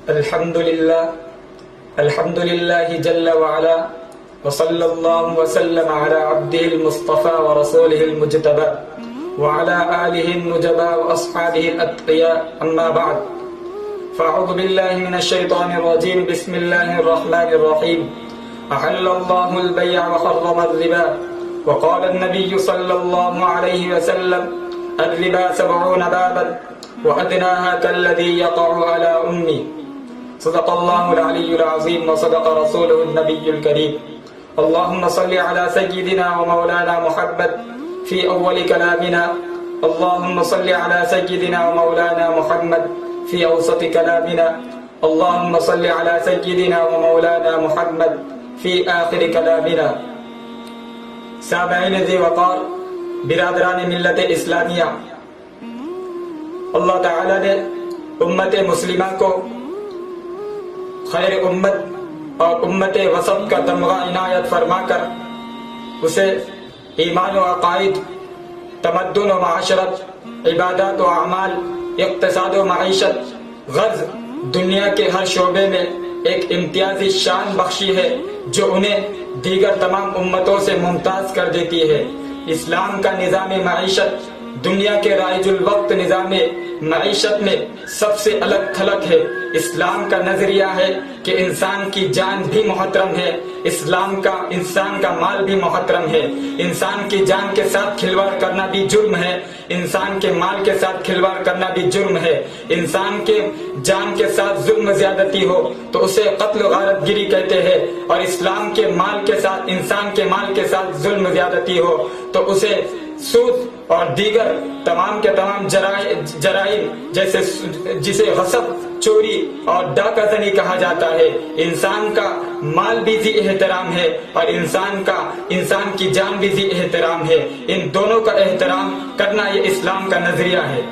الحمد لله جل وعلا وصلى الله وسلم على عبده المصطفى ورسوله المجتبى وعلى آله النجبى وأصحابه الأتقياء أما بعد فأعوذ بالله من الشيطان الرجيم بسم الله الرحمن الرحيم أحل الله البيع وحرم الربا وقال النبي صلى الله عليه وسلم الربا 70 بابا وأدناها كالذي يقع على أمي صدق الله العلي العظيم وصدق رسوله النبي الكريم اللهم صل على سيدنا ومولانا محمد في أول كلامنا اللهم صل على سيدنا ومولانا محمد في أوسط كلامنا اللهم صل على سيدنا ومولانا محمد في آخر كلامنا سامعین ذی وقار برادران ملت اسلامیہ، اللہ تعالی نے امت مسلمہ کو خیر امت اور امت وسط کا تمغہ عنایت فرما کر اسے ایمان و عقائد، تمدن و معاشرت، عبادات و اعمال، اقتصاد و معیشت، غرض دنیا کے ہر شعبے میں ایک امتیازی شان بخشی ہے جو انہیں دیگر تمام امتوں سے ممتاز کر دیتی ہے۔ اسلام کا نظام معیشت دنیا کے رائج الوقت نظام معیشت میں سب سے الگ تھلگ ہے۔ اسلام کا نظریہ ہے کہ انسان کی جان بھی محترم ہے، اسلام کا انسان کا مال بھی محترم ہے۔ انسان کی جان کے ساتھ کھلواڑ کرنا بھی جرم ہے، انسان کے مال کے ساتھ کھلواڑ کرنا بھی جرم ہے۔ انسان کے جان کے ساتھ ظلم زیادتی ہو تو اسے قتل و غارت گری کہتے ہیں، اور اسلام کے مال کے ساتھ، انسان کے مال کے ساتھ ظلم زیادتی ہو تو اسے سود اور دیگر تمام کے تمام جرائم جسے غصب، چوری اور ڈاکہ زنی کہا جاتا ہے۔ انسان کا مال بھی ذی احترام ہے اور انسان کی جان بھی ذی احترام ہے۔ ان دونوں کا احترام کرنا یہ اسلام کا نظریہ ہے۔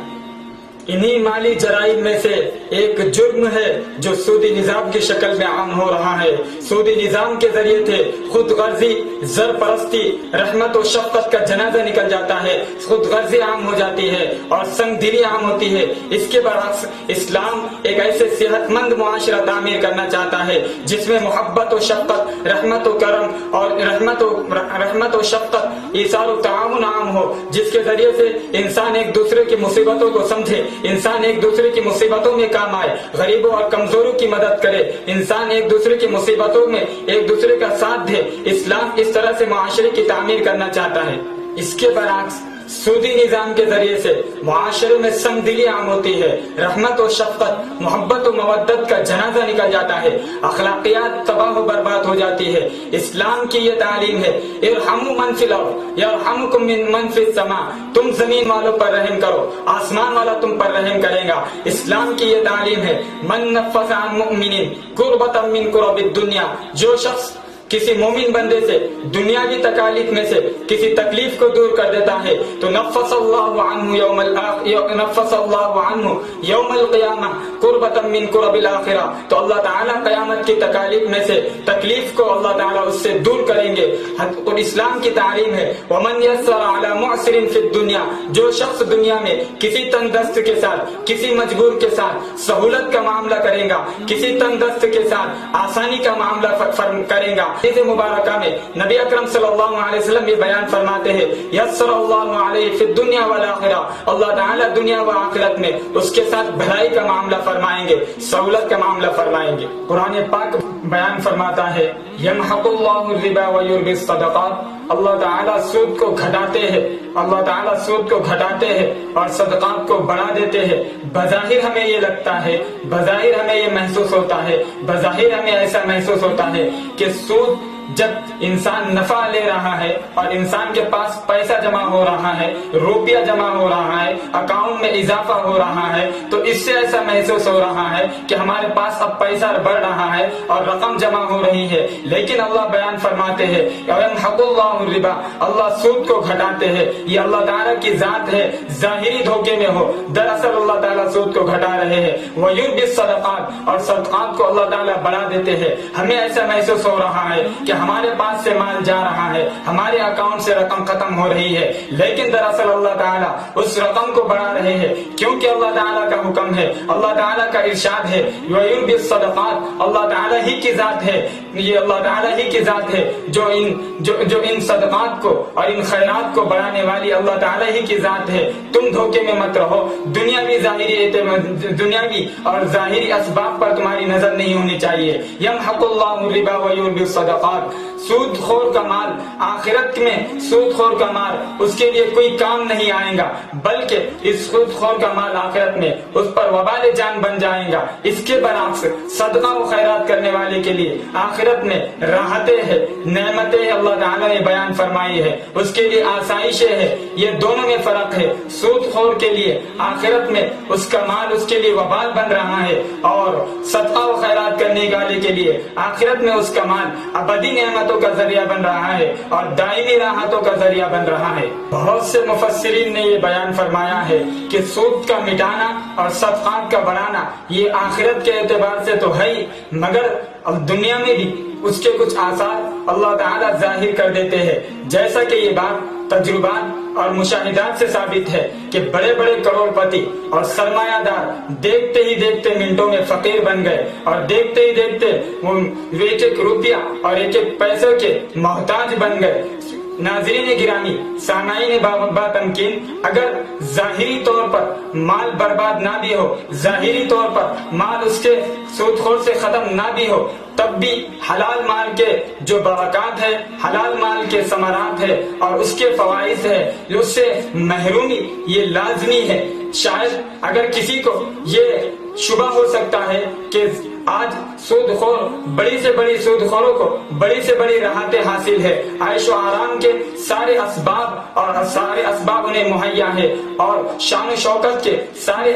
انہی مالی جرائم میں سے ایک جرم ہے جو سودی نظام کی شکل میں عام ہو رہا ہے۔ سودی نظام کے ذریعے سے خود غرضی، زر پرستی، رحمت و شفقت کا جنازہ نکل جاتا ہے، خود غرضی عام ہو جاتی ہے اور سنگ دلی عام ہوتی ہے۔ اس کے برعکس اسلام ایک ایسے صحت مند معاشرہ تعمیر کرنا چاہتا ہے جس میں محبت و شفقت، رحمت و کرم اور رحمت و شفقت، ایثار و تعاون عام ہو، جس کے ذریعے سے انسان ایک دوسرے کی مصیبتوں کو سمجھے، انسان ایک دوسرے کی مصیبتوں میں کام آئے، غریبوں اور کمزوروں کی مدد کرے، انسان ایک دوسرے کی مصیبتوں میں ایک دوسرے کا ساتھ دے۔ اسلام اس طرح سے معاشرے کی تعمیر کرنا چاہتا ہے۔ اس کے برعکس سودی نظام کے ذریعے سے معاشرے میں سنگ دلی عام ہوتی ہے، رحمت و شفقت، محبت و مودت کا جنازہ نکل جاتا ہے، اخلاقیات تباہ و برباد ہو جاتی ہے۔ اسلام کی یہ تعلیم ہے، ارحموا من فی الارض یرحمکم من فی السماء، تم زمین والوں پر رحم کرو، آسمان والا تم پر رحم کرے گا۔ اسلام کی یہ تعلیم ہے، من نفس عن مؤمن کربۃ من کرب الدنیا، جو شخص کسی مومن بندے سے دنیاوی تکالیف میں سے کسی تکلیف کو دور کر دیتا ہے تو نفس اللہ عنہ یوم القیامہ قربۃ من قرب الاخرہ، تو اللہ تعالیٰ قیامت کی تکالیف میں سے تکلیف کو اللہ تعالیٰ اس سے دور کریں گے۔ اور اسلام کی تعلیم ہے ومن یسر علی معسر فی الدنیا، جو شخص دنیا میں کسی تنگ دست کے ساتھ، کسی مجبور کے ساتھ سہولت کا معاملہ کرے گا، کسی تنگ دست کے ساتھ آسانی کا معاملہ کرے گا۔ حدیث مبارکہ میں نبی اکرم صلی اللہ علیہ وسلم یہ بیان فرماتے ہیں یسر اللہ علیہ فی الدنیا والآخرہ، اللہ تعالیٰ دنیا و آخرت میں اس کے ساتھ بھلائی کا معاملہ فرمائیں گے، سہولت کا معاملہ فرمائیں گے۔ قرآن پاک بیان فرماتا ہے یمحق اللہ الربا ویربی الصدقات، اللہ تعالیٰ سود کو گھٹاتے ہیں، اللہ تعالیٰ سود کو گھٹاتے ہیں اور صدقات کو بڑھا دیتے ہیں۔ بظاہر ہمیں یہ لگتا ہے، بظاہر ہمیں یہ محسوس ہوتا ہے، بظاہر ہمیں ایسا محسوس ہوتا ہے کہ سود جب انسان نفع لے رہا ہے اور انسان کے پاس پیسہ جمع ہو رہا ہے، روپیہ جمع ہو رہا ہے، اکاؤنٹ میں اضافہ ہو رہا ہے، تو اس سے ایسا محسوس ہو رہا ہے کہ ہمارے پاس اب پیسہ بڑھ رہا ہے اور رقم جمع ہو رہی ہے۔ لیکن اللہ بیان فرماتے ہیں یمحق اللہ الربا، اللہ سود کو گھٹاتے ہیں۔ یہ اللہ تعالیٰ کی ذات ہے، ظاہری دھوکے میں ہو، دراصل اللہ تعالیٰ سود کو گھٹا رہے ہیں۔ ویربی الصدقات، اور صدقات کو اللہ تعالیٰ بڑھا دیتے ہیں۔ ہمیں ایسا محسوس ہو رہا ہے کہ ہمارے پاس سے مال جا رہا ہے، ہمارے اکاؤنٹ سے رقم ختم ہو رہی ہے، لیکن دراصل اللہ تعالیٰ اس رقم کو بڑھا رہے ہیں، کیونکہ اللہ تعالیٰ کا حکم ہے، اللہ تعالیٰ کا ارشاد ہے، وَيُرْبِي الصَّدَقَاتِ، اللہ تعالیٰ ہی کی ذات ہے، یہ اللہ تعالیٰ ہی کی ذات ہے جو ان صدقات کو اور ان خیرات کو بڑھانے والی اللہ تعالیٰ ہی کی ذات ہے۔ تم دھوکے میں مت رہو، دنیاوی اور ظاہری اسباب پر تمہاری نظر نہیں ہونی چاہیے۔ یمحق اللہ الربا ویربی الصدقات، سود خور کا مال آخرت میں، سود خور کا مال اس کے لیے کوئی کام نہیں آئے گا، بلکہ اس سود خور کا مال آخرت میں اس پر وبال جان بن جائے گا۔ اس کے برعکس صدقہ و خیرات کرنے والے کے لیے آخرت میں راحتیں ہیں، نعمتیں اللہ تعالیٰ نے بیان فرمائی ہے، اس کے لیے آسائشیں ہے۔ یہ دونوں میں فرق ہے، سود خور کے لیے آخرت میں اس کا مال اس کے لیے وبال بن رہا ہے، اور صدقہ و خیرات کرنے والے کے لیے آخرت میں اس کا مال ابدی نعمتوں کا ذریعہ بن رہا ہے اور دائمی راحتوں کا ذریعہ بن رہا ہے۔ بہت سے مفسرین نے یہ بیان فرمایا ہے کہ سود کا مٹانا اور صدقات کا بڑھانا یہ آخرت کے اعتبار سے تو ہے ہی، مگر دنیا میں بھی اس کے کچھ آثار اللہ تعالیٰ ظاہر کر دیتے ہیں، جیسا کہ یہ بات تجربات اور مشاہدات سے ثابت ہے کہ بڑے بڑے کروڑ پتی اور سرمایہ دار دیکھتے ہی دیکھتے منٹوں میں فقیر بن گئے، اور دیکھتے ہی دیکھتے وہ ایک ایک روپیہ اور ایک ایک پیسے کے محتاج بن گئے۔ ناظرین گرامی، سامعین با تمکین، اگر ظاہری طور پر مال برباد نہ بھی ہو، ظاہری طور پر مال اس کے سود خور سے ختم نہ بھی ہو، تب بھی حلال مال کے جو برکات ہے، حلال مال کے ثمرات ہے اور اس کے فوائد ہے، اس سے محرومی یہ لازمی ہے۔ شاید اگر کسی کو یہ شبہ ہو سکتا ہے کہ آج سود خور بڑی سے بڑی سود خوروں کو بڑی سے بڑی راحتیں حاصل ہے، عیش و آرام کے سارے اسباب انہیں مہیا ہے، اور شان و شوکت کے سارے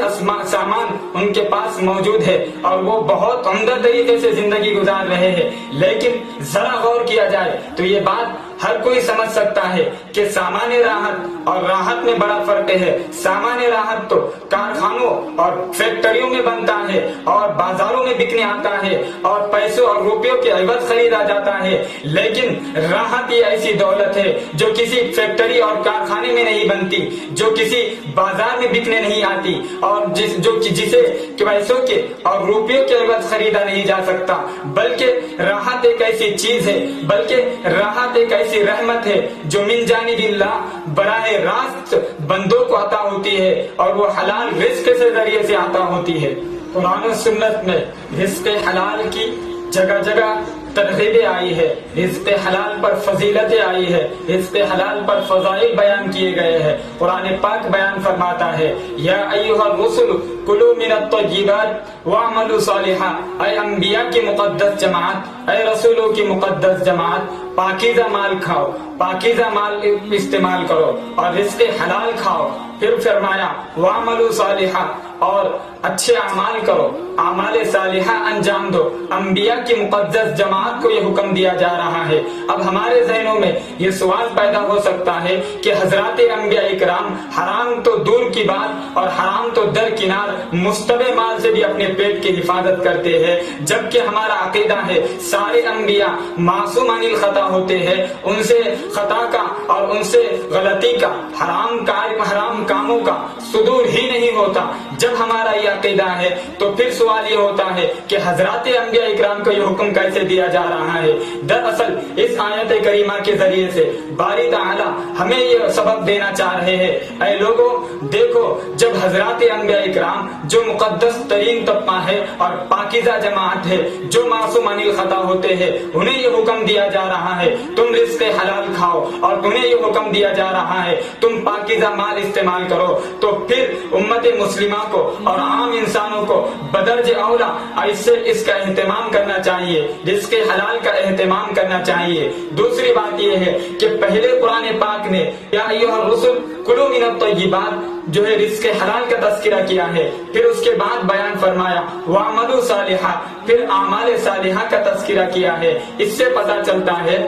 سامان ان کے پاس موجود ہے، اور وہ بہت عمدہ طریقے سے زندگی گزار رہے ہیں، لیکن ذرا غور کیا جائے تو یہ بات ہر کوئی سمجھ سکتا ہے کہ سامان راحت اور راحت میں بڑا فرق ہے۔ سامان راحت تو کارخانوں اور فیکٹریوں میں بنتا ہے اور بازاروں میں بکنے آتا ہے اور پیسوں اور روپیوں کے عوض خریدا جاتا ہے، لیکن راحت یہ ایسی دولت ہے جو کسی فیکٹری اور کارخانے میں نہیں بنتی، جو کسی بازار میں بکنے نہیں آتی، اور جسے پیسوں کے اور روپیوں کے عوض خریدا نہیں جا سکتا، بلکہ راحت ایک ایسی چیز ہے، بلکہ راحت ایک ایسی رحمت ہے جو من جانب اللہ براہ راست بندوں کو عطا ہوتی ہے، اور وہ حلال رزق کے ذریعے سے عطا ہوتی ہے۔ قرآن و سنت میں رزق حلال کی جگہ جگہ ترغیبیں آئی ہے، رزق حلال پر فضیلتیں آئی ہے، رزق حلال پر فضائل بیان کیے گئے ہیں۔ قرآن پاک بیان فرماتا ہے، یا ایھا الرسل کلوا من الطیبات واعملوا صالحا، اے انبیاء کی مقدس جماعت، اے رسولوں کی مقدس جماعت، پاکیزہ مال کھاؤ، پاکیزہ مال استعمال کرو اور رزق حلال کھاؤ۔ پھر فرمایا واعملوا صالحا، اور اچھے اعمال کرو، اعمال صالحہ انجام دو۔ انبیاء کی مقدس جماعت کو یہ حکم دیا جا رہا ہے۔ اب ہمارے ذہنوں میں یہ سوال پیدا ہو سکتا ہے کہ حضرات انبیاء اکرام حرام تو دور کی بات اور حرام تو درکنار مشتبہ مال سے بھی اپنے پیٹ کی حفاظت کرتے ہیں، جبکہ ہمارا عقیدہ ہے سارے انبیاء معصوم عن الخطا ہوتے ہیں، ان سے خطا کا اور ان سے غلطی کا، حرام کاموں کا صدور ہی نہیں ہوتا۔ جب ہمارا یہ عقیدہ ہے تو پھر سوال یہ ہوتا ہے کہ حضرات انبیاء اکرام کو یہ حکم کیسے دیا جا رہا ہے؟ دراصل اس آیت کریمہ کے ذریعے سے باری تعالی ہمیں یہ سبق دینا چاہ رہے ہیں، اے لوگوں دیکھو، جب حضرات انبیاء اکرام جو مقدس ترین طبقہ ہے اور پاکیزہ جماعت ہے، جو معصوم عن الخطا ہوتے ہیں، انہیں یہ حکم دیا جا رہا ہے تم رزق حلال کھاؤ، اور انہیں یہ حکم دیا جا رہا ہے تم پاکیزہ مال استعمال کرو، تو پھر امت مسلمہ کو اور عام انسانوں کو بدرج اولا اس کا اہتمام کرنا چاہیے، رزق حلال کا اہتمام کرنا چاہیے۔ دوسری بات یہ ہے کہ پہلے قرآن پاک نے یا ایھا الرسل کلوا من الطیبات جو ہے رزق حلال کا تذکرہ کیا ہے، پھر اس کے بعد بیان فرمایا واعملوا صالحا، پھر اعمال صالحہ کا تذکرہ کیا ہے۔ اس سے پتہ چلتا ہے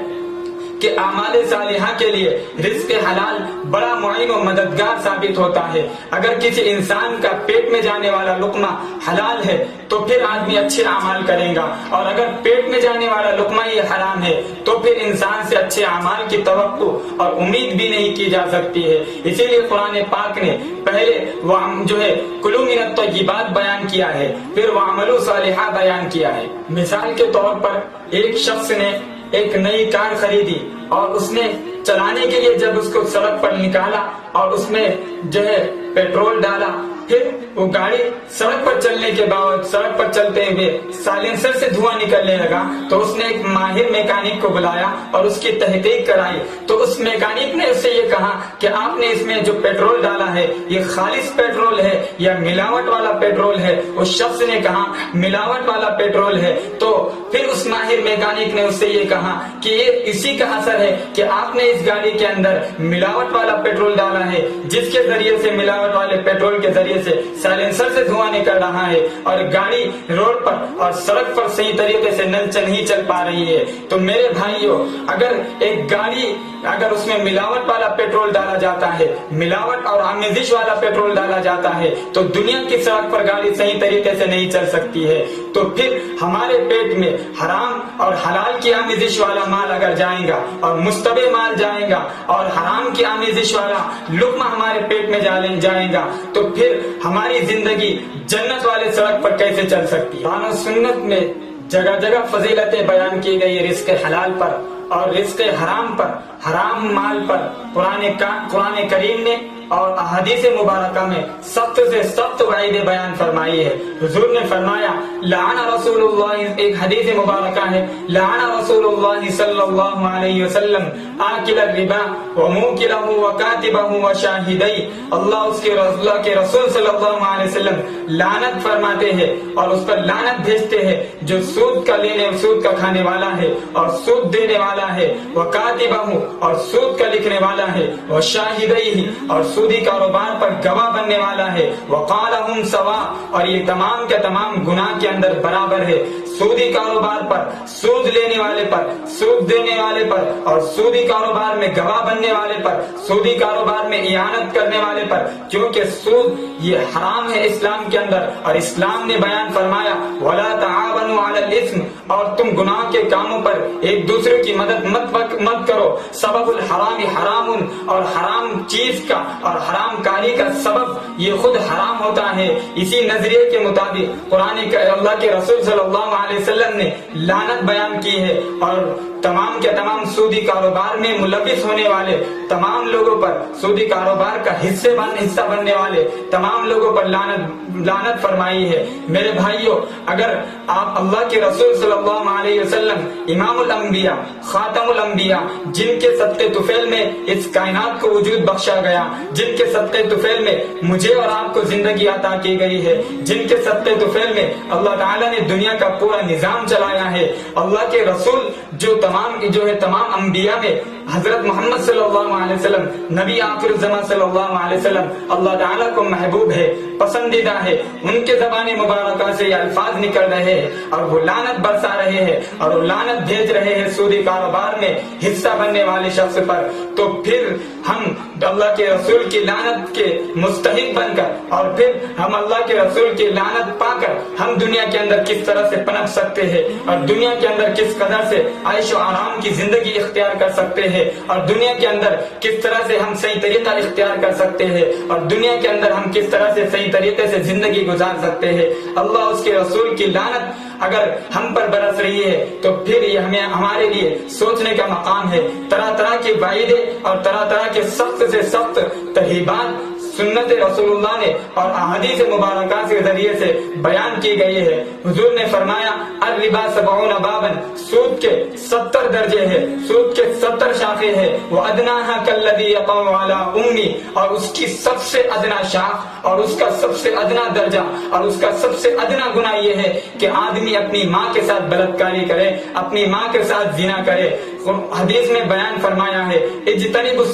کہ اعمال صالحہ کے لیے رزق حلال بڑا معین و مددگار ثابت ہوتا ہے۔ اگر کسی انسان کا پیٹ میں جانے والا لقمہ حلال ہے تو پھر آدمی اچھے اعمال کرے گا، اور اگر پیٹ میں جانے والا لقمہ یہ حرام ہے تو پھر انسان سے اچھے اعمال کی توقع اور امید بھی نہیں کی جا سکتی ہے۔ اسی لیے قرآن پاک نے پہلے وہ جو ہے کلوا من الطیبات بیان کیا ہے، پھر وعملوا صالحا بیان کیا ہے۔ مثال کے طور پر ایک شخص نے ایک نئی کار خریدی اور اس نے چلانے کے لیے جب اس کو سڑک پر نکالا اور اس میں جو ہے پیٹرول ڈالا، پھر وہ گاڑی سڑک پر چلنے کے بعد سڑک پر چلتے ہوئے سائلنسر سے دھواں نکلنے لگا تو اس نے ایک ماہر میکینک کو بلایا اور اس کی تحقیق کرائی۔ تو اس میکینک نے اس سے یہ کہا کہ آپ نے اس میں جو پیٹرول ڈالا ہے یہ خالص پیٹرول ہے یا ملاوٹ والا پیٹرول ہے؟ اس شخص نے کہا ملاوٹ والا پیٹرول ہے۔ تو پھر اس ماہر میکینک نے اس سے یہ کہا کہ یہ اسی کا اثر ہے کہ آپ نے اس گاڑی کے اندر ملاوٹ والا پیٹرول ڈالا ہے، جس کے ذریعے سے ملاوٹ والے پیٹرول کے ذریعے سے سائلنسر سے دھواں نکل رہا ہے اور گاڑی روڈ پر اور سڑک پر صحیح طریقے سے نہیں چل پا رہی ہے۔ تو میرے بھائیوں، اگر ایک گاڑی اگر اس میں ملاوٹ والا پیٹرول ڈالا جاتا ہے، ملاوٹ اور آمیزش والا پیٹرول ڈالا جاتا ہے، تو دنیا کی سڑک پر گاڑی صحیح طریقے سے نہیں چل سکتی ہے۔ تو پھر ہمارے پیٹ میں حرام اور حلال کی آمیزش والا مال اگر جائے گا اور مشتبہ مال جائے گا اور حرام کی آمیزش والا لقمہ ہمارے پیٹ میں جائے گا تو پھر ہماری زندگی جنت والے سڑک پر کیسے چل سکتی ہے؟ قرآن و سنت میں جگہ جگہ فضیلتیں بیان کی گئی رزق حلال پر اور رزق حرام پر، حرام مال پر۔ قرآن کریم نے اور احادیث مبارکہ میں سخت سے سخت وعیدیں بیان فرمائی ہے۔ حضور نے فرمایا لعن رسول اللہ، ایک حدیث مبارکہ ہے، لعن رسول اللہ صلی اللہ علیہ وسلم آکل الربا وموکلہ وکاتبہ وشاہدی۔ اللہ کے رسول صلی اللہ علیہ وسلم لعنت فرماتے ہیں اور اس پر لعنت بھیجتے ہیں جو سود کا کھانے والا ہے اور سود دینے والا ہے، وکاتبہ اور سود کا لکھنے والا ہے، وشاہدی اور سودی کاروبار پر گواہ بننے والا ہے، وقالہم سوا اور یہ تمام کے تمام گناہ کے اندر برابر ہے۔ سودی کاروبار پر، سود لینے والے پر، سود دینے والے پر اور سودی کاروبار میں گواہ بننے والے پر، سودی کاروبار میں اعانت کرنے والے پر، کیونکہ سود یہ حرام ہے اسلام کے اندر، اور اسلام نے بیان فرمایا وَلَا تَعَاوَنُوا عَلَى الْإِثْمِ، اور تم گناہ کے کاموں پر ایک دوسرے کی مدد مت کرو۔ سبب الحرام حرام، اور حرام چیز کا اور حرام کاری کا سبب یہ خود حرام ہوتا ہے۔ اسی نظریے کے مطابق اللہ کے رسول صلی اللہ علیہ وسلم نے لعنت بیان کی ہے اور تمام کے تمام سودی کاروبار میں ملوث ہونے والے تمام لوگوں پر، سودی کاروبار کا حصہ بننے والے تمام لوگوں پر لعنت فرمائی ہے۔ میرے بھائیوں، اگر آپ اللہ کے رسول صلی اللہ علیہ وسلم امام الانبیاء، خاتم الانبیاء، جن کے صدقے طفیل میں اس کائنات کو وجود بخشا گیا، جن کے صدقے طفیل میں مجھے اور آپ کو زندگی عطا کی گئی ہے، جن کے صدقے طفیل میں اللہ تعالیٰ نے دنیا کا پورا نظام چلایا ہے، اللہ کے رسول جو تمام انبیاء میں حضرت محمد صلی اللہ علیہ وسلم نبی آخر الزمان صلی اللہ علیہ وسلم اللہ تعالیٰ کو محبوب ہے، پسندیدہ ہے، ان کے زبان مبارکہ سے یہ الفاظ نکل رہے ہیں اور وہ لعنت برسا رہے ہیں اور وہ لعنت بھیج رہے ہیں سودی کاروبار میں حصہ بننے والے شخص پر۔ تو پھر ہم اللہ کے رسول کی لعنت کے مستحق بن کر اور پھر ہم اللہ کے رسول کی لعنت پا کر ہم دنیا کے اندر کس طرح سے پنپ سکتے ہیں اور دنیا کے اندر کس قدر سے عیش و آرام کی زندگی اختیار کر سکتے ہیں اور دنیا کے اندر کس طرح سے ہم صحیح طریقہ اختیار کر سکتے ہیں اور دنیا کے اندر ہم کس طرح سے صحیح طریقے سے زندگی گزار سکتے ہیں۔ اللہ اس کے رسول کی لعنت اگر ہم پر برس رہی ہے تو پھر یہ ہمارے لیے سوچنے کا مقام ہے۔ طرح طرح کے وعیدے اور طرح طرح کے سخت سے سخت ترغیبات سنت رسول اللہ نے اور احادیث مبارکہ کے ذریعے سے بیان کی گئی ہے۔ حضور نے فرمایا الربا 70 بابا، سود کے 70 درجے ہیں، سود کے 70 شاخیں ہیں، وادناها كالذي يقع على امي، اور اس کی سب سے ادنا شاخ اور اس کا سب سے ادنا درجہ اور اس کا سب سے ادنا گناہ یہ ہے کہ آدمی اپنی ماں کے ساتھ بلاتکاری کرے، اپنی ماں کے ساتھ زنا کرے۔ حدیث میں بیان فرمایا ہے اجتنبوا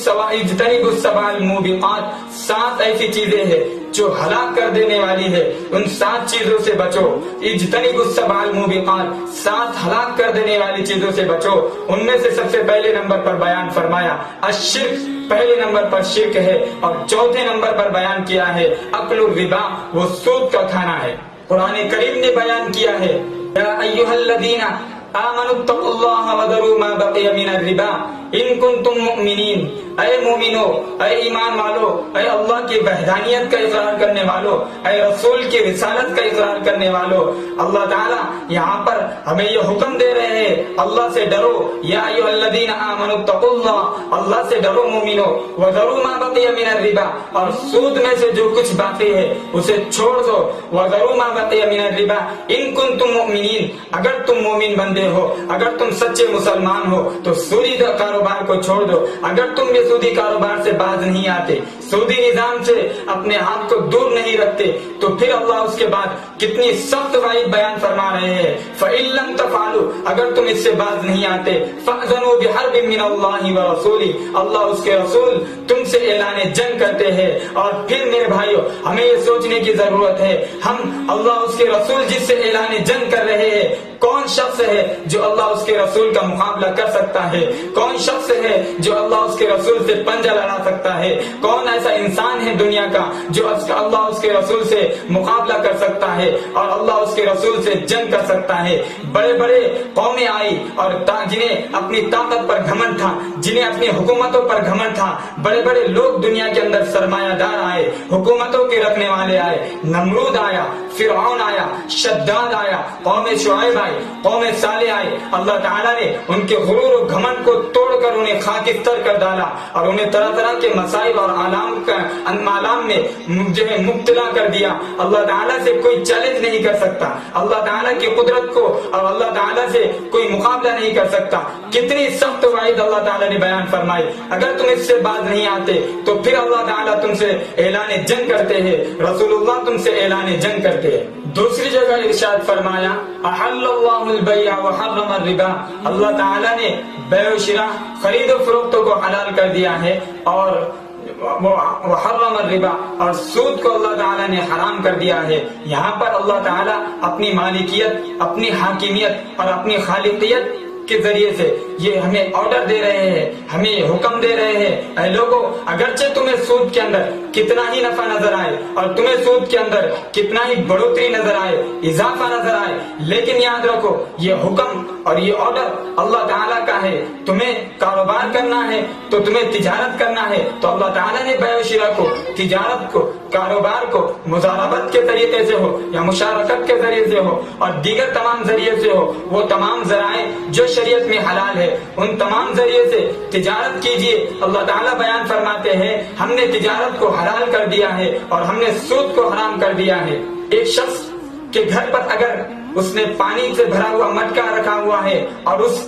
السبع الموبقات، 7 ایسی چیزیں ہیں جو ہلاک کر دینے والی ہے، ان 7 چیزوں سے بچو۔ اجتنبوا السبع الموبقات، 7 ہلاک کر دینے والی چیزوں سے بچو۔ ان میں سے سب سے پہلے نمبر پر بیان فرمایا الشرک، پہلے نمبر پر شرک ہے، اور چوتھے نمبر پر بیان کیا ہے اکل الربا، وہ سود کا کھانا ہے۔ قرآن کریم نے بیان کیا ہے یا ایھا الذین آمنوا اتقوا اللہ وذروا ما بقی من الربا ان کنتم مؤمنین، اے مومنو، اے ایمان والو، اے اللہ کی وحدانیت کا اقرار کرنے والو، اے رسول کی رسالت کا اقرار کرنے والو، اللہ تعالیٰ یہاں پر ہمیں یہ حکم دے رہے ہیں اللہ سے ڈرو، یا ایھا الذین آمنوا اتقوا اللہ، اللہ سے ڈرو مومنو، وذروا ما بقی من الربا، اور سود میں سے جو کچھ باقی ہے اسے چھوڑ دو، وذروا ما بقی من الربا ان کنتم مؤمنین، اگر تم مومن بندے ہو، اگر تم سچے مسلمان ہو تو سودی کاروبار کو چھوڑ دو۔ اگر تم یہ سودی کاروبار سے باز نہیں آتے، سودی نظام سے اپنے ہاتھ کو دور نہیں رکھتے، تو پھر اللہ اس کے بعد کتنی سخت وعید بیان فرما رہے ہیں فَإِن لَّمْ تَفْعَلُوا، اگر تم اس سے باز نہیں آتے فَأْذَنُوا بِحَرْبٍ مِّنَ اللَّهِ وَرَسُولِهِ، اللہ اس کے رسول تم سے اعلان جنگ کرتے ہیں۔ اور پھر میرے بھائیو ہمیں یہ سوچنے کی ضرورت ہے، ہم اللہ اس کے رسول جس سے اعلان جنگ کر رہے ہیں، کون شخص ہے جو اللہ اس کے رسول کا مقابلہ کر سکتا ہے؟ کون شخص ہے جو اللہ اس کے رسول سے پنجہ لڑا سکتا ہے؟ کون ایسا انسان ہے دنیا کا جو اللہ اس کے رسول سے مقابلہ کر سکتا ہے اور اللہ اس کے رسول سے جنگ کر سکتا ہے؟ بڑے بڑے قومیں آئی اور جنہیں اپنی طاقت پر گھمنڈ تھا، جنہیں اپنی حکومتوں پر گھمنڈ تھا، بڑے بڑے لوگ دنیا کے اندر سرمایہ دار آئے، حکومتوں کے رکھنے والے آئے، نمرود آیا، فرعون آیا، شداد آیا، قوم شعیب آئی، قوم صالح آئی، اللہ تعالیٰ نے ان کے غرور و گھمنڈ کو توڑ کر انہیں خاکستر کر ڈالا اور انہیں طرح طرح کے مصائب اور آلام میں جو ہے مبتلا کر دیا۔ اللہ تعالیٰ سے کوئی چیلنج نہیں کر سکتا، اللہ تعالیٰ کی قدرت کو اور اللہ تعالیٰ سے کوئی مقابلہ نہیں کر سکتا۔ کتنی سخت وعید اللہ تعالیٰ نے بیان فرمائی، اگر تم اس سے باز نہیں آتے تو پھر اللہ تعالیٰ تم سے اعلان جنگ کرتے ہیں، رسول اللہ تم سے اعلان جنگ کرتے ہیں۔ دوسری جگہ ارشاد فرمایا احل اللہ البیع وحرم الربا، اللہ تعالیٰ نے بیع و شراء، خرید و فروخت کو حلال کر دیا ہے، اور وحرم الربا، اور سود کو اللہ تعالیٰ نے حرام کر دیا ہے۔ یہاں پر اللہ تعالیٰ اپنی مالکیت، اپنی حاکمیت اور اپنی خالقیت کے ذریعے سے یہ ہمیں آرڈر دے رہے ہیں، ہمیں حکم دے رہے ہیں، اے لوگوں اگرچہ تمہیں سود کے اندر کتنا ہی نفع نظر آئے اور تمہیں سود کے اندر کتنا ہی بڑھوتری نظر آئے، اضافہ نظر آئے، لیکن یاد رکھو یہ حکم اور یہ آرڈر اللہ تعالیٰ کا ہے۔ تمہیں کاروبار کرنا ہے تو تمہیں تجارت کرنا ہے تو اللہ تعالیٰ نے بیع و شراء کو، تجارت کو، کاروبار کو مضاربت کے طریقے سے ہو یا مشارکت کے ذریعے سے ہو اور دیگر تمام ذریعے سے ہو، وہ تمام ذرائع جو شریعت میں حلال ہے ان تمام ذریعے سے تجارت کیجیے۔ اللہ تعالیٰ بیان فرماتے ہیں ہم نے تجارت کو حلال کر دیا ہے اور ہم نے سود کو حرام کر دیا ہے۔ ایک شخص کے گھر پر اگر اس نے پانی سے بھرا ہوا مٹکا رکھا ہوا ہے اور اس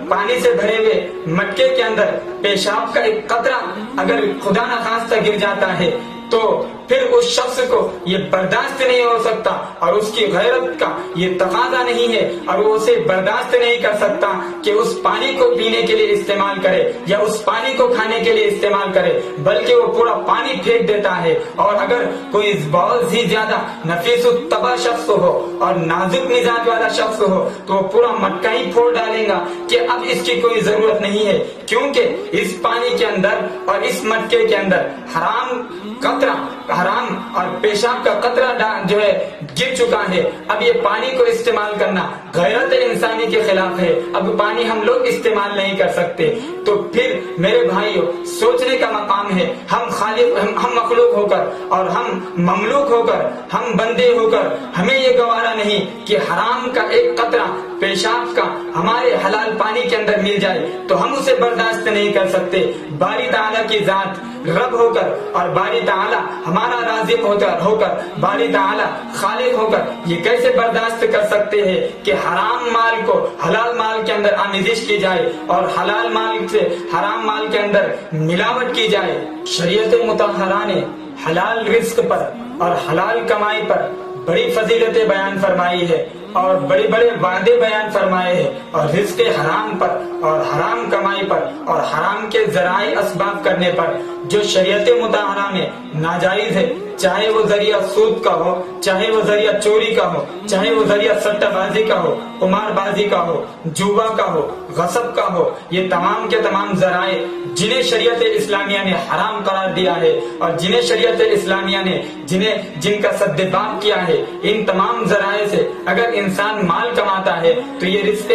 پانی سے بھرے ہوئے مٹکے کے اندر پیشاب کا ایک قطرہ اگر خدا نخواستہ گر جاتا ہے تو پھر اس شخص کو یہ برداشت نہیں ہو سکتا اور اس کی غیرت کا یہ تقاضا نہیں ہے اور وہ اسے برداشت نہیں کر سکتا کہ اس پانی کو پینے کے لیے استعمال کرے یا اس پانی کو کھانے کے لیے استعمال کرے، بلکہ وہ پورا پانی پھینک دیتا ہے۔ اور اگر کوئی بہت ہی زیادہ نفیس الطبع شخص ہو اور نازک مزاج والا شخص ہو تو وہ پورا مٹکا ہی پھوڑ ڈالے گا کہ اب اس کی کوئی ضرورت نہیں ہے، کیونکہ اس پانی کے اندر اور اس مٹکے کے اندر حرام اور پیشاب کا قطرہ جو ہے گر چکا ہے۔ اب یہ پانی کو استعمال کرنا غیرت انسانی کے خلاف ہے، اب پانی ہم لوگ استعمال نہیں کر سکتے۔ تو پھر میرے بھائیوں سوچنے کا مقام ہے، ہم خالق، ہم مخلوق ہو کر اور ہم مملوک ہو کر، ہم بندے ہو کر ہمیں یہ گوارا نہیں کہ حرام کا ایک قطرہ پیشاب کا ہمارے حلال پانی کے اندر مل جائے تو ہم اسے برداشت نہیں کر سکتے۔ باری تعالیٰ کی ذات رب ہو کر اور باری تعالیٰ ہمارا رازق ہو کر باری تعالیٰ خالق ہو کر یہ کیسے برداشت کر سکتے ہیں کہ حرام مال کو حلال مال کے اندر آمیزش کی جائے اور حلال مال سے حرام مال کے اندر ملاوٹ کی جائے۔ شریعت مطہرہ نے حلال رزق پر اور حلال کمائی پر بڑی فضیلتیں بیان فرمائی ہے اور بڑے بڑے وعدے بیان فرمائے ہیں، اور رزق حرام پر اور حرام کمائی پر اور حرام کے ذرائع اسباب کرنے پر جو شریعت مطہرہ میں ناجائز ہے، چاہے وہ ذریعہ سود کا ہو، چاہے وہ ذریعہ چوری کا ہو، چاہے وہ ذریعہ سٹہ بازی کا ہو، قمار بازی کا ہو، جوا کا ہو، غصب کا ہو، یہ تمام کے تمام ذرائع جنہیں شریعت اسلامیہ نے حرام قرار دیا ہے اور جنہیں شریعت اسلامیہ نے جن کا سد باب کیا ہے، ان تمام ذرائع سے اگر انسان مال کماتا ہے تو یہ رزق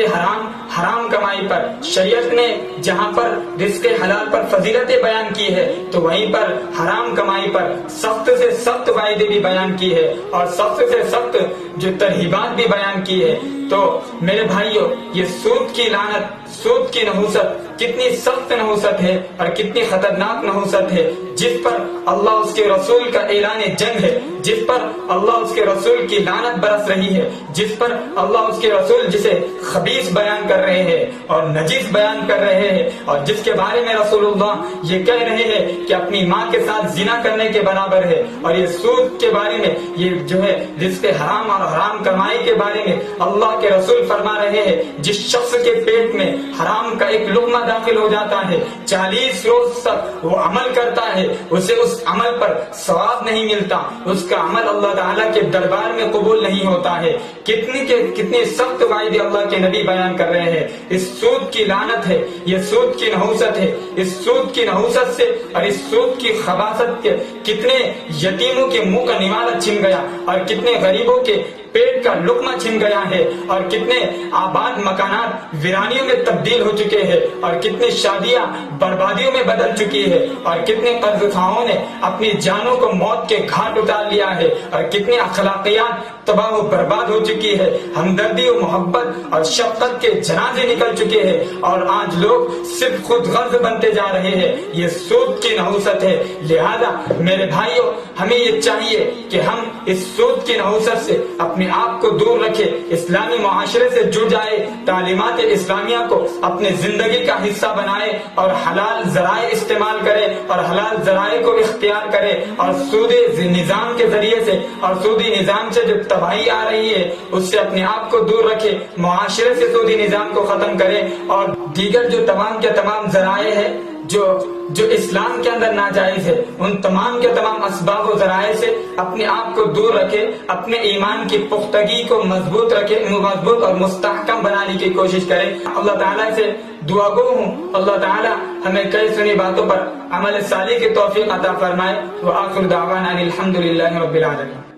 حرام کمائی پر شریعت نے جہاں پر رزق حلال پر فضیلتیں بیان کی ہے تو وہیں پر حرام کمائی پر سخت سے سخت وعیدیں بھی بیان کی ہے اور سخت سے سخت جو ترہیبات بھی بیان کی ہے۔ تو میرے بھائیوں، یہ سود کی لعنت، سود کی نحوست کتنی سخت نحوست ہے اور کتنی خطرناک نحوست ہے، جس پر اللہ اس کے رسول کا اعلان جنگ ہے، جس پر اللہ اس کے رسول کی لعنت برس رہی ہے، جس پر اللہ اس کے رسول جسے خبیث بیان کر رہے ہیں اور نجیس بیان کر رہے ہیں، اور جس کے بارے میں رسول اللہ یہ کہہ رہے ہیں کہ اپنی ماں کے ساتھ زنا کرنے کے برابر ہے، اور یہ سود کے بارے میں، یہ جو ہے رزق حرام اور حرام کمائی کے بارے میں اللہ کے رسول فرما رہے ہیں جس شخص کے پیٹ میں حرام کا ایک لقمہ داخل ہو جاتا ہے، 40 روز تک وہ عمل کرتا ہے، اسے اس عمل پر ثواب نہیں ملتا، اس کا عمل اللہ تعالیٰ کے دربار میں قبول نہیں ہوتا ہے۔ کتنی سخت وعید اللہ کے نبی بیان کر رہے ہیں۔ اس سود کی لعنت ہے، یہ سود کی نحوست ہے، اس سود کی نحوست سے اور اس سود کی خباثت کے کتنے یتیموں کے منہ کا نوالہ چھن گیا اور کتنے غریبوں کے پیٹ کا لقمہ چھن گیا ہے، اور کتنے آباد مکانات ویرانیوں میں تبدیل ہو چکے ہیں، اور کتنی شادیاں بربادیوں میں بدل چکی ہے، اور کتنے قرض خواہوں نے اپنی جانوں کو موت کے گھاٹ اتار لیا ہے، اور کتنی اخلاقیات تباہ و برباد ہو چکی ہے، ہمدردی و محبت اور شفقت کے جنازے نکل چکے ہیں، اور آج لوگ صرف خود غرض بنتے جا رہے ہیں۔ یہ سود کی نحوست ہے۔ لہذا میرے بھائیوں، ہمیں یہ چاہیے کہ ہم اس سود کی نحوست سے اپنے آپ کو دور رکھے، اسلامی معاشرے سے جڑ جائے، تعلیمات اسلامیہ کو اپنے زندگی کا حصہ بنائے اور حلال ذرائع استعمال کرے اور حلال ذرائع کو اختیار کرے، اور سودی نظام کے ذریعے سے اور سودی نظام سے جو تباہی آ رہی ہے اس سے اپنے آپ کو دور رکھے، معاشرے سے سودی نظام کو ختم کرے، اور دیگر جو تمام کے تمام ذرائع ہے جو اسلام کے اندر ناجائز ہے، ان تمام کے تمام اسباب و ذرائع سے اپنے آپ کو دور رکھے، اپنے ایمان کی پختگی کو مضبوط رکھے، مضبوط اور مستحکم بنانے کی کوشش کرے۔ اللہ تعالیٰ سے دعا گو ہوں اللہ تعالیٰ ہمیں کئی سنی باتوں پر عمل صالح کی توفیق عطا فرمائے۔ وآخر دعوانا الحمد للہ رب العالمین۔